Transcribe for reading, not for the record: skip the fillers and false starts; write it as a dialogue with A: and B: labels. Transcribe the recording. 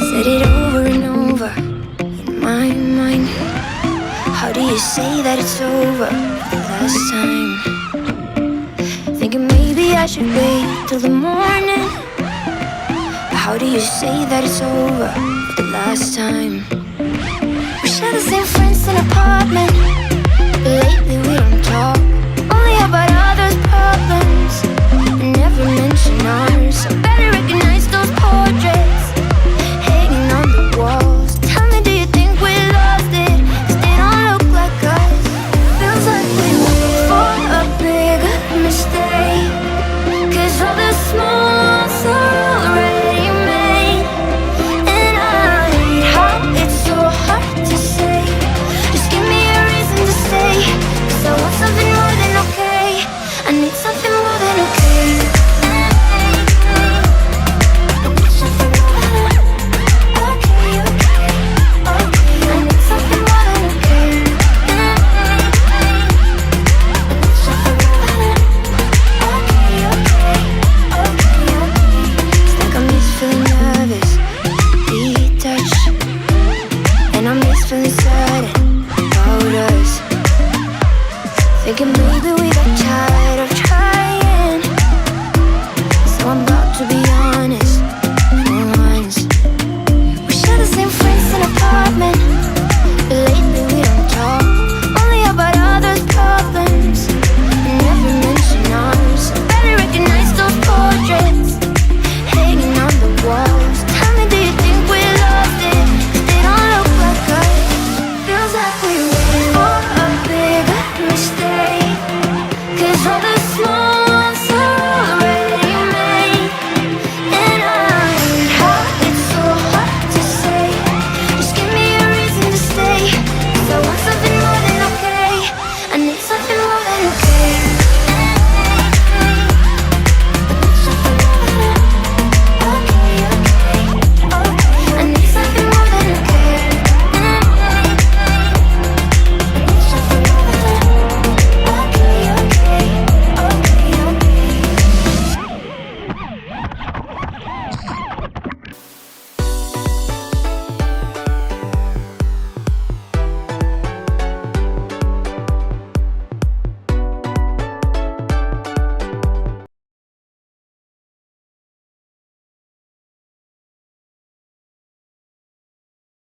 A: Said it over and over in my mind. How do you say that it's over for the last time? Thinking maybe I should wait till the morning. But how do you say that it's over for the last time? We share the same friends in an apartment, but lately we don't talk. Only about others' problems, and never mention ours. I barely recognize those portraits hanging on the walls. Tell me, do you think we lost it? 'Cause they don't look like us. Feels like we wait for a big mistake, 'cause all the small ones are already made. And I hate how it's so hard to say. Just give me a reason to stay, 'cause I want something more than okay. I need something more than okay. I want something more than okay, okay, okay. I need something more than okay. I want something more than okay, okay, okay, okay. It's like I'm just feeling nervous, detached, and I'm just feeling certain about us. Thinking maybe we